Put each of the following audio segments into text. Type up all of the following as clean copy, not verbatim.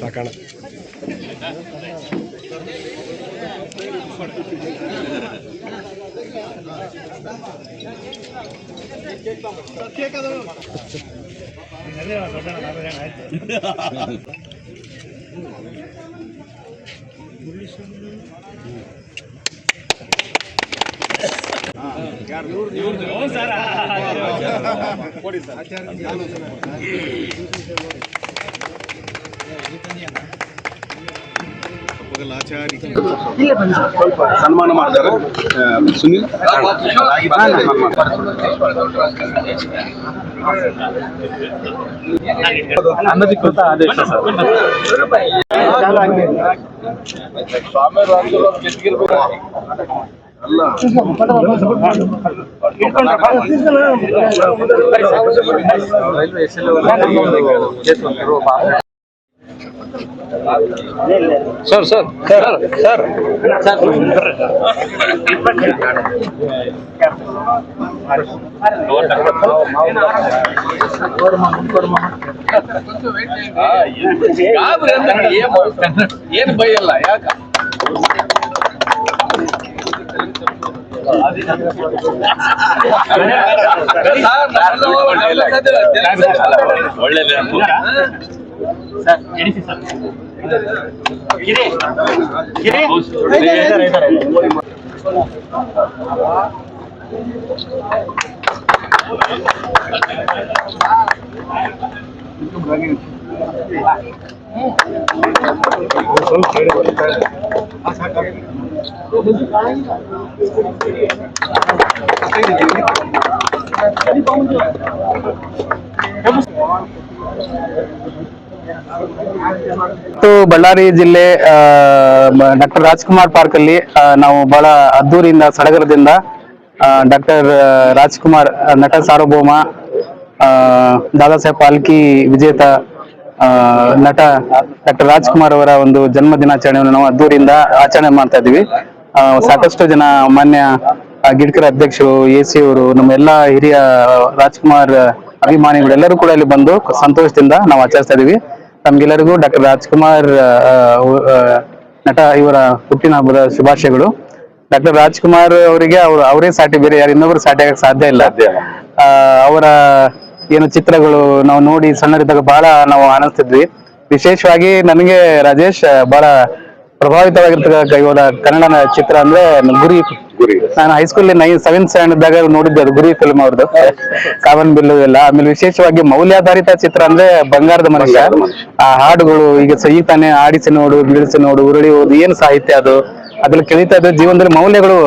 ಸಾಕಣ ಸನ್ಮಾನ ಮಾಡ್ತಾರೆ ಸುನಿಲ್ ಅನಧಿಕೃತ ಆದೇಶ ಸರ್ ಸರ್ ಸರ್ ಸರ್ ಏನು ಬೈಯಲ್ಲ ಯಾಕ ಒಳ್ಳೆಯದೇ ಬಳ್ಳಾರಿ ಜಿಲ್ಲೆ ಡಾಕ್ಟರ್ ರಾಜ್ಕುಮಾರ್ ಪಾರ್ಕ್ ಅಲ್ಲಿ ನಾವು ಬಹಳ ಅದ್ದೂರಿಯಿಂದ ಸಡಗರದಿಂದ ಡಾಕ್ಟರ್ ರಾಜ್ಕುಮಾರ್ ನಟ ಸಾರ್ವಭೌಮ ದಾದಾ ಸಾಹೇಬ್ ಫಾಲ್ಕೆ ವಿಜೇತ ನಟ ಡಾಕ್ಟರ್ ರಾಜ್ಕುಮಾರ್ ಅವರ ಒಂದು ಜನ್ಮ ದಿನಾಚರಣೆಯನ್ನು ನಾವು ಅದ್ದೂರಿಯಿಂದ ಆಚರಣೆ ಮಾಡ್ತಾ ಇದೀವಿ. ಸಾಕಷ್ಟು ಜನ ಮಾನ್ಯ ಗಿಡ್ಕರ ಅಧ್ಯಕ್ಷರು, ಎಸಿ ಅವರು, ನಮ್ಮ ಎಲ್ಲಾ ಹಿರಿಯ ರಾಜ್ಕುಮಾರ್ ಅಭಿಮಾನಿಗಳು ಎಲ್ಲರೂ ಕೂಡ ಇಲ್ಲಿ ಬಂದು ಸಂತೋಷದಿಂದ ನಾವು ಆಚರಿಸ್ತಾ ಇದೀವಿ. ತಮ್ಗೆಲ್ಲರಿಗೂ ಡಾಕ್ಟರ್ ರಾಜ್ಕುಮಾರ್ ನಟ ಇವರ ಹುಟ್ಟಿನ ಹಬ್ಬದ ಶುಭಾಶಯಗಳು. ಡಾಕ್ಟರ್ ರಾಜ್ಕುಮಾರ್ ಅವರಿಗೆ ಅವರೇ ಸಾಟಿ, ಬೇರೆ ಯಾರು ಇನ್ನೊಬ್ರು ಸಾಟಿ ಆಗಕ್ಕೆ ಸಾಧ್ಯ ಇಲ್ಲ. ಅವರ ಏನು ಚಿತ್ರಗಳು ನಾವು ನೋಡಿ ಸಣ್ಣರಿದ್ದಾಗ ಬಹಳ ನಾವು ಆನಂದಿಸ್ತಿದ್ವಿ. ವಿಶೇಷವಾಗಿ ನನಗೆ ರಾಜೇಶ್ ಬಹಳ ಪ್ರಭಾವಿತವಾಗಿರ್ತಕ್ಕ ಇವರ ಕನ್ನಡ ಚಿತ್ರ ಅಂದ್ರೆ ಗುರಿ. ನಾನು ಹೈಸ್ಕೂಲ್ 7th ಸ್ಟ್ಯಾಂಡರ್ಡ್ ನೋಡಿದ್ದೆ ಅದು ಗುರಿ ಫಿಲ್ಮ್ ಅವ್ರದ್ದು, ಕಾಮನ್ ಬಿಲ್ಲು ಎಲ್ಲ. ಆಮೇಲೆ ವಿಶೇಷವಾಗಿ ಮೌಲ್ಯಾಧಾರಿತ ಚಿತ್ರ ಅಂದ್ರೆ ಬಂಗಾರದ ಮನುಷ್ಯ. ಆ ಹಾಡುಗಳು ಈಗ ತಾನೇ ಆಡಿಸಿ ನೋಡು, ಬೀಳಿಸಿ ನೋಡು, ಉರುಳಿ ಹೋದು, ಏನ್ ಸಾಹಿತ್ಯ ಅದು, ಅದ್ರಲ್ಲಿ ಕಲಿತಾ ಇದ್ರೆ ಜೀವನದಲ್ಲಿ ಮೌಲ್ಯಗಳು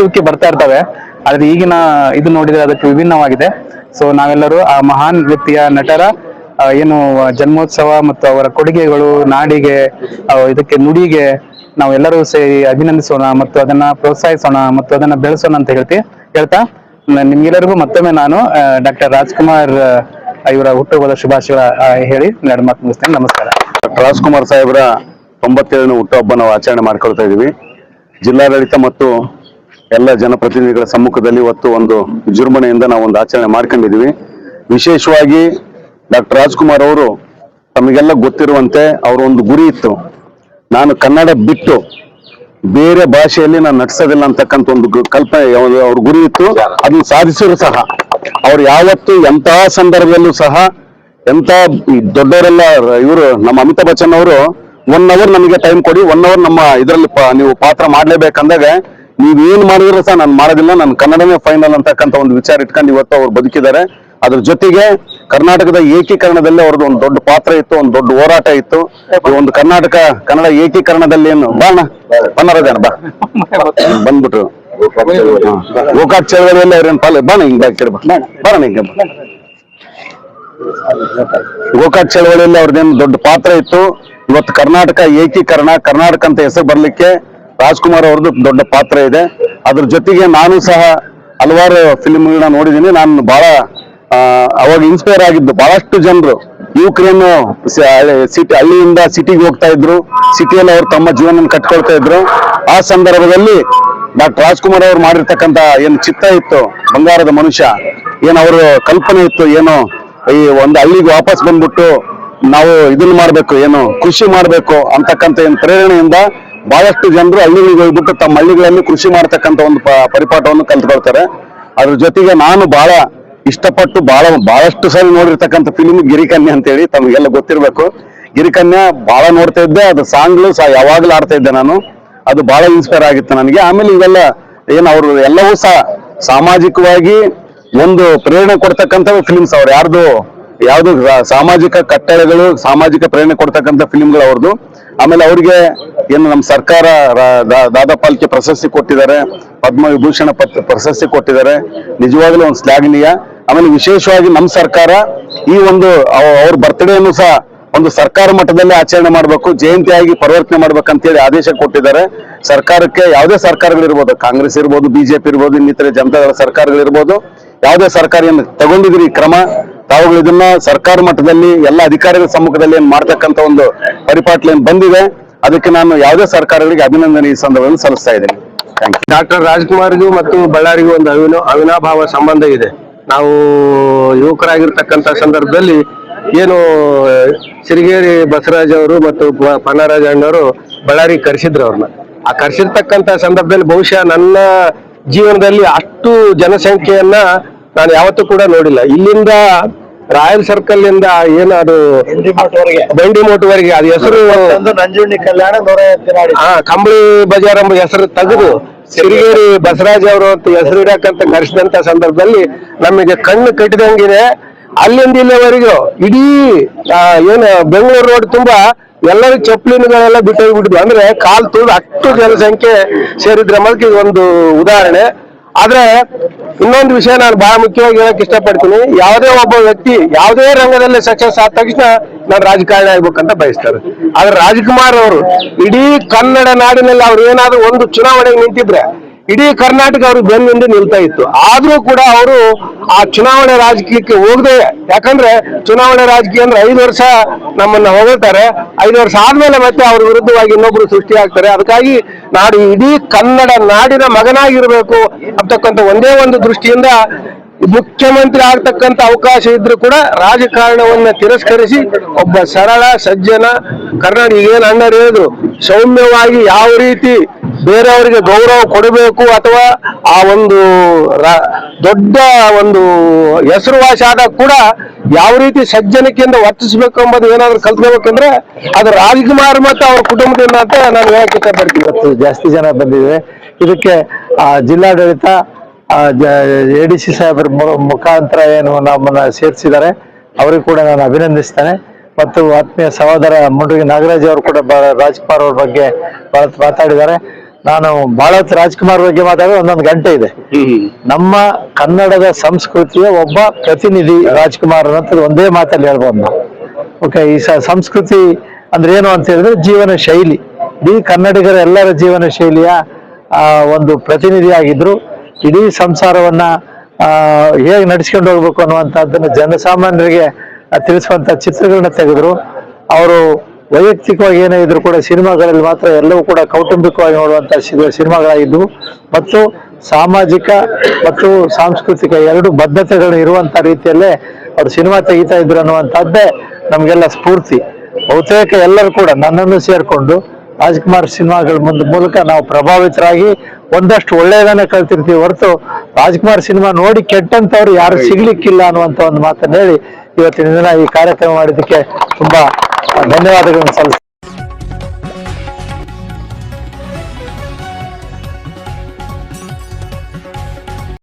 ಉಕ್ಕಿ ಬರ್ತಾ ಇರ್ತವೆ. ಆದ್ರೆ ಈಗಿನ ಇದು ನೋಡಿದ್ರೆ ಅದಕ್ಕೆ ವಿಭಿನ್ನವಾಗಿದೆ. ಸೊ ನಾವೆಲ್ಲರೂ ಆ ಮಹಾನ್ ವ್ಯಕ್ತಿಯ ನಟರ ಏನು ಜನ್ಮೋತ್ಸವ ಮತ್ತು ಅವರ ಕೊಡುಗೆಗಳು ನಾಡಿಗೆ, ಇದಕ್ಕೆ ನುಡಿಗೆ ನಾವೆಲ್ಲರೂ ಸೇರಿ ಅಭಿನಂದಿಸೋಣ ಮತ್ತು ಅದನ್ನ ಪ್ರೋತ್ಸಾಹಿಸೋಣ ಮತ್ತು ಅದನ್ನ ಬೆಳೆಸೋಣ ಅಂತ ಹೇಳ್ತಾ ನಿಮ್ಗೆಲ್ಲರಿಗೂ ಮತ್ತೊಮ್ಮೆ ನಾನು ಡಾಕ್ಟರ್ ರಾಜ್ಕುಮಾರ್ ಇವರ ಹುಟ್ಟುಹಬ್ಬದ ಶುಭಾಶಯಗಳ ಹೇಳಿ ಎರಡು ಮಾತು ಮುಗಿಸ್ತೇನೆ. ನಮಸ್ಕಾರ. ಡಾಕ್ಟರ್ ರಾಜ್ಕುಮಾರ್ ಸಾಹೇಬರ 97ನೇ ಹುಟ್ಟುಹಬ್ಬ ನಾವು ಆಚರಣೆ ಮಾಡ್ಕೊಳ್ತಾ ಇದೀವಿ. ಜಿಲ್ಲಾಡಳಿತ ಮತ್ತು ಎಲ್ಲ ಜನಪ್ರತಿನಿಧಿಗಳ ಸಮ್ಮುಖದಲ್ಲಿ ಇವತ್ತು ಒಂದು ವಿಜೃಂಭಣೆಯಿಂದ ನಾವು ಒಂದು ಆಚರಣೆ ಮಾಡ್ಕೊಂಡಿದೀವಿ. ವಿಶೇಷವಾಗಿ ಡಾಕ್ಟರ್ ರಾಜ್ಕುಮಾರ್ ಅವರು ತಮಗೆಲ್ಲ ಗೊತ್ತಿರುವಂತೆ ಅವರ ಒಂದು ಗುರಿ ಇತ್ತು, ನಾನು ಕನ್ನಡ ಬಿಟ್ಟು ಬೇರೆ ಭಾಷೆಯಲ್ಲಿ ನಾನು ನಟಿಸೋದಿಲ್ಲ ಅಂತಕ್ಕಂಥ ಒಂದು ಕಲ್ಪನೆ ಅವ್ರ ಗುರಿ ಇತ್ತು. ಅದನ್ನು ಸಾಧಿಸಿದ್ರು ಸಹ ಅವ್ರು ಯಾವತ್ತು ಎಂತಹ ಸಂದರ್ಭದಲ್ಲೂ ಸಹ ಎಂತ ದೊಡ್ಡವರೆಲ್ಲ ಇವರು ನಮ್ಮ ಅಮಿತಾಬ್ ಬಚ್ಚನ್ ಅವರು 1 hour ನಮಗೆ ಟೈಮ್ ಕೊಡಿ, 1 hour ನಮ್ಮ ಇದರಲ್ಲಿ ನೀವು ಪಾತ್ರ ಮಾಡ್ಲೇಬೇಕಂದಾಗ ನೀವೇನ್ ಮಾಡಿದ್ರು ಸಹ ನಾನು ಮಾಡೋದಿಲ್ಲ, ನನ್ನ ಕನ್ನಡನೇ ಫೈನಲ್ ಅಂತಕ್ಕಂಥ ಒಂದು ವಿಚಾರ ಇಟ್ಕೊಂಡು ಇವತ್ತು ಅವ್ರು ಬದುಕಿದ್ದಾರೆ. ಅದ್ರ ಜೊತೆಗೆ ಕರ್ನಾಟಕದ ಏಕೀಕರಣದಲ್ಲಿ ಅವ್ರದ್ದು ಒಂದು ದೊಡ್ಡ ಪಾತ್ರ ಇತ್ತು, ಒಂದು ದೊಡ್ಡ ಹೋರಾಟ ಇತ್ತು. ಈ ಒಂದು ಕನ್ನಡ ಏಕೀಕರಣದಲ್ಲಿ ಏನು ಬನ್ನರದೇನ ಬಾ ಬಂದ್ಬಿಟ್ರು ಗೋಕಾಕ್ ಚಳವಳಿಯಲ್ಲಿ ಅವ್ರೇನು ಪಾಲು ಬಾಣ ಹಿಂಗ್ ಬಾಕಿರ್ ಬಾಣ ಹಿಂಗ ಗೋಕಾಕ್ ಚಳವಳಿಯಲ್ಲಿ ಅವ್ರದ್ದೇನು ದೊಡ್ಡ ಪಾತ್ರ ಇತ್ತು. ಇವತ್ತು ಕರ್ನಾಟಕ ಏಕೀಕರಣ, ಕರ್ನಾಟಕ ಅಂತ ಹೆಸರು ಬರ್ಲಿಕ್ಕೆ ರಾಜ್ಕುಮಾರ್ ಅವ್ರದ್ದು ದೊಡ್ಡ ಪಾತ್ರ ಇದೆ. ಅದ್ರ ಜೊತೆಗೆ ನಾನು ಸಹ ಹಲವಾರು ಫಿಲ್ಮ್ಗಳನ್ನ ನೋಡಿದ್ದೀನಿ. ನಾನು ಬಹಳ ಅವಾಗ ಇನ್ಸ್ಪೈರ್ ಆಗಿದ್ದು. ಬಹಳಷ್ಟು ಜನರು ಯುವಕರೇನು ಸಿಟಿ ಹಳ್ಳಿಯಿಂದ ಸಿಟಿಗೆ ಹೋಗ್ತಾ ಇದ್ರು, ಸಿಟಿಯಲ್ಲಿ ಅವ್ರು ತಮ್ಮ ಜೀವನ ಕಟ್ಕೊಳ್ತಾ ಇದ್ರು. ಆ ಸಂದರ್ಭದಲ್ಲಿ ಡಾಕ್ಟರ್ ರಾಜ್ಕುಮಾರ್ ಅವ್ರು ಮಾಡಿರ್ತಕ್ಕಂಥ ಏನು ಚಿತ್ತ ಇತ್ತು, ಬಂಗಾರದ ಮನುಷ್ಯ, ಏನು ಅವ್ರ ಕಲ್ಪನೆ ಇತ್ತು, ಏನು ಈ ಒಂದು ಹಳ್ಳಿಗೆ ವಾಪಸ್ ಬಂದ್ಬಿಟ್ಟು ನಾವು ಇದನ್ನ ಮಾಡ್ಬೇಕು, ಏನು ಕೃಷಿ ಮಾಡ್ಬೇಕು ಅಂತಕ್ಕಂಥ ಏನು ಪ್ರೇರಣೆಯಿಂದ ಬಹಳಷ್ಟು ಜನರು ಹಳ್ಳಿಗಳಿಗೆ ಹೋಗ್ಬಿಟ್ಟು ತಮ್ಮ ಹಳ್ಳಿಗಳಲ್ಲಿ ಕೃಷಿ ಮಾಡ್ತಕ್ಕಂಥ ಒಂದು ಪರಿಪಾಠವನ್ನು ಕಲ್ತ್ಕೊಳ್ತಾರೆ. ಅದ್ರ ಜೊತೆಗೆ ನಾನು ಬಹಳ ಇಷ್ಟಪಟ್ಟು ಬಹಳಷ್ಟು ಸರಿ ನೋಡಿರ್ತಕ್ಕಂಥ ಫಿಲ್ಮ್ ಗಿರಿಕನ್ಯಾ ಅಂತೇಳಿ, ತಮಗೆಲ್ಲ ಗೊತ್ತಿರ್ಬೇಕು. ಗಿರಿಕನ್ಯಾ ಬಹಳ ನೋಡ್ತಾ ಇದ್ದೆ, ಅದು ಸಾಂಗ್ಗಳು ಸಹ ಯಾವಾಗ್ಲೂ ಆಡ್ತಾ ಇದ್ದೆ ನಾನು. ಅದು ಬಹಳ ಇನ್ಸ್ಪೈರ್ ಆಗಿತ್ತು ನನಗೆ. ಆಮೇಲೆ ಇವೆಲ್ಲ ಏನು ಅವರು ಎಲ್ಲವೂ ಸಹ ಸಾಮಾಜಿಕವಾಗಿ ಒಂದು ಪ್ರೇರಣೆ ಕೊಡ್ತಕ್ಕಂಥ ಫಿಲ್ಮ್ಸ್ ಅವ್ರು. ಯಾವ್ದು ಸಾಮಾಜಿಕ ಕಟ್ಟಳೆಗಳು, ಸಾಮಾಜಿಕ ಪ್ರೇರಣೆ ಕೊಡ್ತಕ್ಕಂಥ ಫಿಲ್ಮ್ಗಳು ಅವ್ರದ್ದು. ಆಮೇಲೆ ಅವ್ರಿಗೆ ಏನು ನಮ್ಮ ಸರ್ಕಾರ ದಾದಾ ಪಾಲ್ಕೆ ಪ್ರಶಸ್ತಿ ಕೊಟ್ಟಿದ್ದಾರೆ, ಪದ್ಮವಿಭೂಷಣ ಪ್ರಶಸ್ತಿ ಕೊಟ್ಟಿದ್ದಾರೆ. ನಿಜವಾಗ್ಲೂ ಒಂದು ಶ್ಲಾಘನೀಯ. ಆಮೇಲೆ ವಿಶೇಷವಾಗಿ ನಮ್ಮ ಸರ್ಕಾರ ಈ ಒಂದು ಅವ್ರ ಬರ್ತ್ಡೇನು ಸಹ ಒಂದು ಸರ್ಕಾರ ಮಟ್ಟದಲ್ಲಿ ಆಚರಣೆ ಮಾಡಬೇಕು, ಜಯಂತಿಯಾಗಿ ಪರಿವರ್ತನೆ ಮಾಡ್ಬೇಕಂತೇಳಿ ಆದೇಶ ಕೊಟ್ಟಿದ್ದಾರೆ. ಸರ್ಕಾರಕ್ಕೆ ಯಾವುದೇ ಸರ್ಕಾರಗಳಿರ್ಬೋದು, ಕಾಂಗ್ರೆಸ್ ಇರ್ಬೋದು, ಬಿಜೆಪಿ ಇರ್ಬೋದು, ಇನ್ನಿತರೆ ಜನತಾದಳ ಸರ್ಕಾರಗಳಿರ್ಬೋದು, ಯಾವುದೇ ಸರ್ಕಾರ ಏನು ತಗೊಂಡಿದ್ರಿ ಕ್ರಮ, ತಾವುಗಳು ಇದನ್ನ ಸರ್ಕಾರ ಮಟ್ಟದಲ್ಲಿ ಎಲ್ಲ ಅಧಿಕಾರಿಗಳ ಸಮ್ಮುಖದಲ್ಲಿ ಏನ್ ಮಾಡ್ತಕ್ಕಂಥ ಒಂದು ಪರಿಪಾಟ್ಲ ಏನ್ ಬಂದಿದೆ, ಅದಕ್ಕೆ ನಾನು ಯಾವುದೇ ಸರ್ಕಾರಗಳಿಗೆ ಅಭಿನಂದನೆ ಈ ಸಂದರ್ಭದಲ್ಲಿ ಸಲ್ಲಿಸ್ತಾ ಇದ್ದೇನೆ. Thank you. ಡಾಕ್ಟರ್ ರಾಜ್ಕುಮಾರ್ಗೂ ಮತ್ತು ಬಳ್ಳಾರಿಗೂ ಒಂದು ಅವಿನಾಭಾವ ಸಂಬಂಧ ಇದೆ. ನಾವು ಯುವಕರಾಗಿರ್ತಕ್ಕಂಥ ಸಂದರ್ಭದಲ್ಲಿ ಏನು ಸಿರಿಗೇರಿ ಬಸವರಾಜ್ ಅವರು ಮತ್ತು ಪನ್ನರಾಜ ಅಣ್ಣವರು ಬಳ್ಳಾರಿ ಕರೆಸಿದ್ರು ಅವ್ರನ್ನ. ಆ ಕರೆಸಿರ್ತಕ್ಕಂಥ ಸಂದರ್ಭದಲ್ಲಿ ಬಹುಶಃ ನನ್ನ ಜೀವನದಲ್ಲಿ ಅಷ್ಟು ಜನಸಂಖ್ಯೆಯನ್ನ ನಾನು ಯಾವತ್ತೂ ಕೂಡ ನೋಡಿಲ್ಲ. ಇಲ್ಲಿಂದ ರಾಯಲ್ ಸರ್ಕಲ್ ಇಂದ ಏನದು ಬಂಡಿಮೋಟವರೆಗೆ ಅದು ಹೆಸರು ನಂಜುಂಡಿ ಕಲ್ಯಾಣ ಕಂಬಳಿ ಬಜಾರ್ ಎಂಬ ಹೆಸರು ತೆಗೆದು ಸಿರಿಗೇರಿ ಬಸವರಾಜ್ ಅವರು ಅಂತ ಹೆಸರು ಇಡಕ್ಕಂತ ಕರೆಸಿದಂತ ಸಂದರ್ಭದಲ್ಲಿ ನಮಗೆ ಕಣ್ಣು ಕಟ್ಟಿದಂಗಿದೆ. ಅಲ್ಲಿಂದ ಇಲ್ಲಿವರೆಗೂ ಇಡೀ ಏನು ಬೆಂಗಳೂರು ರೋಡ್ ತುಂಬಾ ಎಲ್ಲರೂ ಚಪ್ಪಲಿನಗಳೆಲ್ಲ ಬಿಟ್ಟು ಹೋಗ್ಬಿಟ್ಟಿದ್ವು. ಅಂದ್ರೆ ಕಾಲ್ ತುಳಿದು ಅಷ್ಟು ಜನಸಂಖ್ಯೆ ಸೇರಿದ್ರೆ ಅನ್ನೋದಕ್ಕೆ ಒಂದು ಉದಾಹರಣೆ. ಆದ್ರೆ ಇನ್ನೊಂದು ವಿಷಯ ನಾನು ಬಹಳ ಮುಖ್ಯವಾಗಿ ಹೇಳಕ್ ಇಷ್ಟಪಡ್ತೀನಿ. ಯಾವುದೇ ಒಬ್ಬ ವ್ಯಕ್ತಿ ಯಾವುದೇ ರಂಗದಲ್ಲಿ ಸಕ್ಸಸ್ ಆದ ತಕ್ಷಣ ನಾನು ರಾಜಕಾರಣಿ ಆಗ್ಬೇಕಂತ ಬಯಸ್ತಾರೆ. ಆದ್ರೆ ರಾಜ್ಕುಮಾರ್ ಅವರು ಇಡೀ ಕನ್ನಡ ನಾಡಿನಲ್ಲಿ ಅವ್ರು ಏನಾದ್ರು ಒಂದು ಚುನಾವಣೆಗೆ ನಿಂತಿದ್ರೆ ಇಡೀ ಕರ್ನಾಟಕ ಅವ್ರಿಗೆ ಬೆನ್ನಿಂದ ನಿಲ್ತಾ ಇತ್ತು. ಆದ್ರೂ ಕೂಡ ಅವರು ಆ ಚುನಾವಣೆ ರಾಜಕೀಯಕ್ಕೆ ಹೋಗದೆ, ಯಾಕಂದ್ರೆ ಚುನಾವಣೆ ರಾಜಕೀಯ ಅಂದ್ರೆ 5 ವರ್ಷ ನಮ್ಮನ್ನ ಹೊಗಳ್ತಾರೆ, 5 ವರ್ಷ ಆದ್ಮೇಲೆ ಮತ್ತೆ ಅವ್ರ ವಿರುದ್ಧವಾಗಿ ಇನ್ನೊಬ್ರು ಸೃಷ್ಟಿ ಆಗ್ತಾರೆ. ಅದಕ್ಕಾಗಿ ನಾಡು ಇಡೀ ಕನ್ನಡ ನಾಡಿನ ಮಗನಾಗಿರ್ಬೇಕು ಅಂತಕ್ಕಂಥ ಒಂದೇ ಒಂದು ದೃಷ್ಟಿಯಿಂದ ಮುಖ್ಯಮಂತ್ರಿ ಆಗ್ತಕ್ಕಂಥ ಅವಕಾಶ ಇದ್ರೂ ಕೂಡ ರಾಜಕಾರಣವನ್ನ ತಿರಸ್ಕರಿಸಿ ಒಬ್ಬ ಸರಳ ಸಜ್ಜನ ಕರ್ನಾಟಕ ಏನ್ ಅಣ್ಣರು ಹೇಳಿದ್ರು, ಸೌಮ್ಯವಾಗಿ ಯಾವ ರೀತಿ ಬೇರೆಯವರಿಗೆ ಗೌರವ ಕೊಡಬೇಕು ಅಥವಾ ಆ ಒಂದು ದೊಡ್ಡ ಒಂದು ಹೆಸರುವಾಸಿ ಆದಾಗ ಕೂಡ ಯಾವ ರೀತಿ ಸಜ್ಜನಿಕೆಯಿಂದ ವರ್ತಿಸಬೇಕು ಎಂಬುದು ಏನಾದ್ರು ಕಲ್ತ್ಕೋಬೇಕಂದ್ರೆ ಅದು ರಾಜ್ಕುಮಾರ್ ಮತ್ತು ಅವ್ರ ಕುಟುಂಬದಿಂದ ಅಂತ ನಾನು ಹೇಳಕ್ ಇಷ್ಟಪಡ್ತೀನಿ. ಇವತ್ತು ಜಾಸ್ತಿ ಜನ ಬಂದಿದ್ದೇವೆ. ಇದಕ್ಕೆ ಜಿಲ್ಲಾಡಳಿತ ADC ಸಾಹೇಬರ ಮುಖಾಂತರ ಏನು ನಮ್ಮನ್ನ ಸೇರಿಸಿದ್ದಾರೆ, ಅವರಿಗೂ ಕೂಡ ನಾನು ಅಭಿನಂದಿಸ್ತೇನೆ. ಮತ್ತು ಆತ್ಮೀಯ ಸಹೋದರ ಮುಂಡ್ರಿಗೆ ನಾಗರಾಜ್ ಅವರು ಕೂಡ ರಾಜ್ಕುಮಾರ್ ಅವ್ರ ಬಗ್ಗೆ ಬಹಳ ಮಾತಾಡಿದ್ದಾರೆ. ನಾನು ಬಹಳ ರಾಜ್ಕುಮಾರ್ ಬಗ್ಗೆ ಮಾತಾಡಿದ್ರೆ 1 ಗಂಟೆ ಇದೆ. ನಮ್ಮ ಕನ್ನಡದ ಸಂಸ್ಕೃತಿಯ ಒಬ್ಬ ಪ್ರತಿನಿಧಿ ರಾಜ್ಕುಮಾರ್ ಅನ್ನೋದು ಒಂದೇ ಮಾತಲ್ಲಿ ಹೇಳ್ಬೋದು ನಾವು. ಓಕೆ, ಈ ಸಂಸ್ಕೃತಿ ಅಂದ್ರೆ ಏನು ಅಂತ ಹೇಳಿದ್ರೆ ಜೀವನ ಶೈಲಿ, ಇಡೀ ಕನ್ನಡಿಗರ ಎಲ್ಲರ ಜೀವನ ಶೈಲಿಯ ಒಂದು ಪ್ರತಿನಿಧಿ ಆಗಿದ್ರು. ಇಡೀ ಸಂಸಾರವನ್ನ ಹೇಗೆ ನಡೆಸ್ಕೊಂಡು ಹೋಗ್ಬೇಕು ಅನ್ನುವಂಥದ್ದನ್ನು ಜನಸಾಮಾನ್ಯರಿಗೆ ತಿಳಿಸುವಂತ ಚಿತ್ರಗಳನ್ನ ತೆಗೆದ್ರು. ಅವರು ವೈಯಕ್ತಿಕವಾಗಿ ಏನೇ ಇದ್ರು ಕೂಡ ಸಿನಿಮಾಗಳಲ್ಲಿ ಮಾತ್ರ ಎಲ್ಲವೂ ಕೂಡ ಕೌಟುಂಬಿಕವಾಗಿ ನೋಡುವಂತ ಸಿನಿಮಾಗಳಾಗಿದ್ವು. ಮತ್ತು ಸಾಮಾಜಿಕ ಮತ್ತು ಸಾಂಸ್ಕೃತಿಕ 2 ಬದ್ಧತೆಗಳು ಇರುವಂತ ರೀತಿಯಲ್ಲೇ ಅವರು ಸಿನಿಮಾ ತೆಗಿತಾ ಇದ್ರು ಅನ್ನುವಂಥದ್ದೇ ನಮಗೆಲ್ಲ ಸ್ಫೂರ್ತಿ. ಬಹುತೇಕ ಎಲ್ಲರೂ ಕೂಡ ನನ್ನನ್ನು ಸೇರ್ಕೊಂಡು ರಾಜ್ಕುಮಾರ್ ಸಿನಿಮಾಗಳ ಮೂಲಕ ನಾವು ಪ್ರಭಾವಿತರಾಗಿ ಒಂದಷ್ಟು ಒಳ್ಳೆಯದನ್ನೇ ಕಲ್ತಿರ್ತೀವಿ ಹೊರತು ರಾಜ್ಕುಮಾರ್ ಸಿನಿಮಾ ನೋಡಿ ಕೆಟ್ಟಂತವ್ರು ಯಾರು ಸಿಗ್ಲಿಕ್ಕಿಲ್ಲ ಅನ್ನುವಂತ ಒಂದು ಮಾತನ್ನ ಹೇಳಿ ಇವತ್ತಿನ ದಿನ ಈ ಕಾರ್ಯಕ್ರಮ ಮಾಡಿದ್ದಕ್ಕೆ ತುಂಬಾ ಧನ್ಯವಾದಗಳನ್ನು ಸಲ್ಲಿಸ್ತೀನಿ.